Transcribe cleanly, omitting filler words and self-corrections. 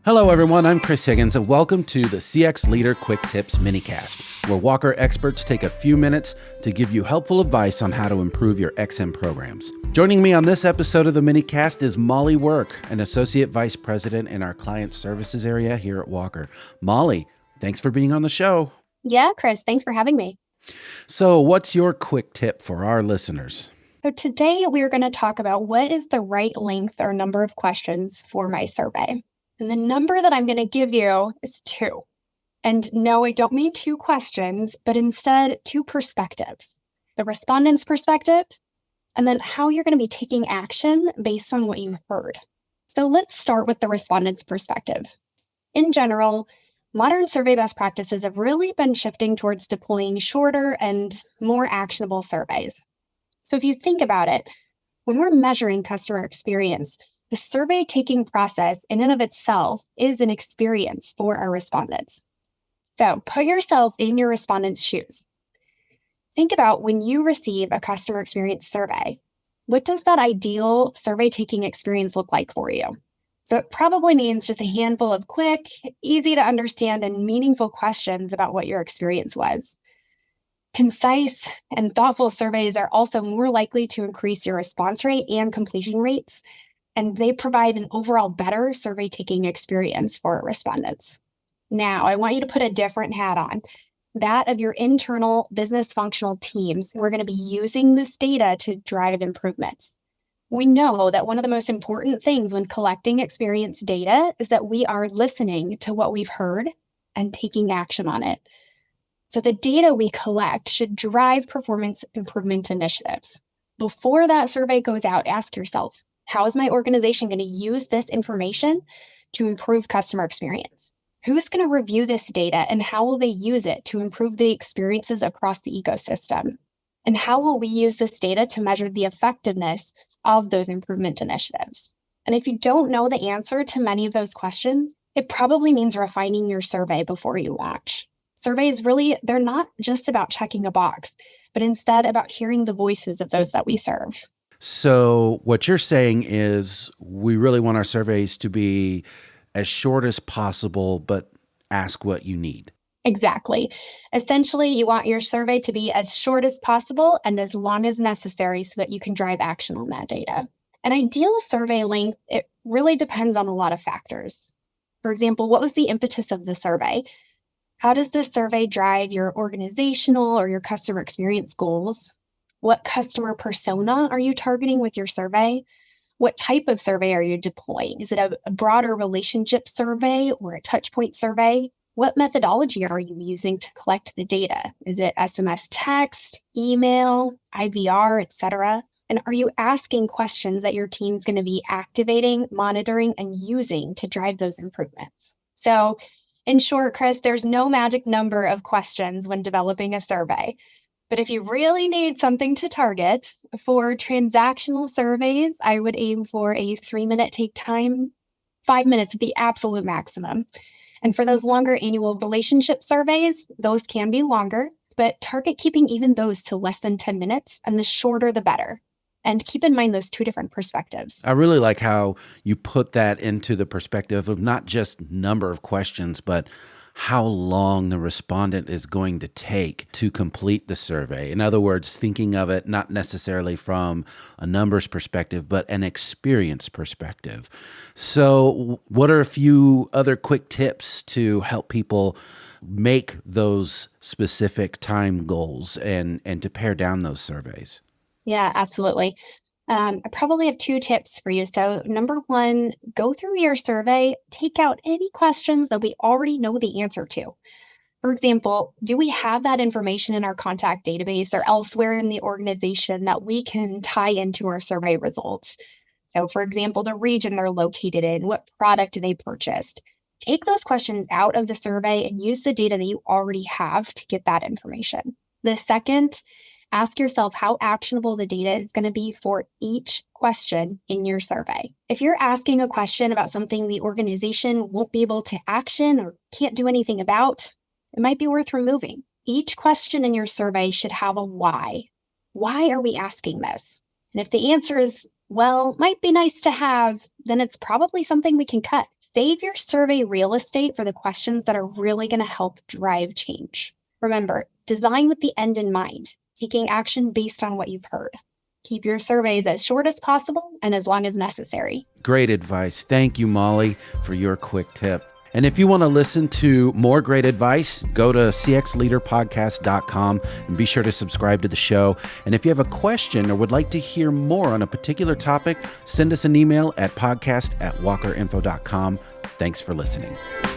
Hello, everyone. I'm Chris Higgins, and welcome to the CX Leader Quick Tips Minicast, where Walker experts take a few minutes to give you helpful advice on how to improve your XM programs. Joining me on this episode of the Minicast is Molly Work, an Associate Vice President in our Client Services area here at Walker. Molly, thanks for being on the show. Yeah, Chris, thanks for having me. So, what's your quick tip for our listeners? So today we're going to talk about what is the right length or number of questions for my survey. And the number that I'm going to give you is 2. And no, I don't mean 2 questions, but instead 2 perspectives. The respondent's perspective, and then how you're going to be taking action based on what you heard. So let's start with the respondent's perspective. In general, modern survey best practices have really been shifting towards deploying shorter and more actionable surveys. So if you think about it, when we're measuring customer experience, the survey taking process in and of itself is an experience for our respondents. So put yourself in your respondent's shoes. Think about when you receive a customer experience survey. What does that ideal survey taking experience look like for you? So it probably means just a handful of quick, easy to understand, and meaningful questions about what your experience was. Concise and thoughtful surveys are also more likely to increase your response rate and completion rates, and they provide an overall better survey taking experience for respondents. Now, I want you to put a different hat on, that of your internal business functional teams. We're going to be using this data to drive improvements. We know that one of the most important things when collecting experience data is that we are listening to what we've heard and taking action on it. So the data we collect should drive performance improvement initiatives. Before that survey goes out, ask yourself, how is my organization going to use this information to improve customer experience? Who's going to review this data and how will they use it to improve the experiences across the ecosystem? And how will we use this data to measure the effectiveness of those improvement initiatives? And if you don't know the answer to many of those questions, it probably means refining your survey before you launch. Surveys really, they're not just about checking a box, but instead about hearing the voices of those that we serve. So what you're saying is we really want our surveys to be as short as possible, but ask what you need. Exactly. Essentially, you want your survey to be as short as possible and as long as necessary so that you can drive action on that data. An ideal survey length, it really depends on a lot of factors. For example, what was the impetus of the survey? How does this survey drive your organizational or your customer experience goals? What customer persona are you targeting with your survey? What type of survey are you deploying? Is it a broader relationship survey or a touchpoint survey? What methodology are you using to collect the data? Is it SMS text, email, IVR, etc.? And are you asking questions that your team's going to be activating, monitoring, and using to drive those improvements? So in short, Chris, there's no magic number of questions when developing a survey. But if you really need something to target, for transactional surveys, I would aim for a 3-minute take time, 5 minutes at the absolute maximum. And for those longer annual relationship surveys, those can be longer, but target keeping even those to less than 10 minutes, and the shorter, the better. And keep in mind those 2 different perspectives. I really like how you put that into the perspective of not just number of questions, but how long the respondent is going to take to complete the survey. In other words, thinking of it not necessarily from a numbers perspective, but an experience perspective. So what are a few other quick tips to help people make those specific time goals and to pare down those surveys? Yeah, absolutely. I probably have 2 tips for you. So number 1, go through your survey, take out any questions that we already know the answer to. For example, do we have that information in our contact database or elsewhere in the organization that we can tie into our survey results? So for example, the region they're located in, what product they purchased. Take those questions out of the survey and use the data that you already have to get that information. The second, ask yourself how actionable the data is going to be for each question in your survey. If you're asking a question about something the organization won't be able to action or can't do anything about, it might be worth removing. Each question in your survey should have a why. Why are we asking this? And if the answer is well, might be nice to have, then it's probably something we can cut. Save your survey real estate for the questions that are really going to help drive change. Remember, design with the end in mind, taking action based on what you've heard. Keep your surveys as short as possible and as long as necessary. Great advice. Thank you, Molly, for your quick tip. And if you want to listen to more great advice, go to cxleaderpodcast.com and be sure to subscribe to the show. And if you have a question or would like to hear more on a particular topic, send us an email at podcast@walkerinfo.com. Thanks for listening.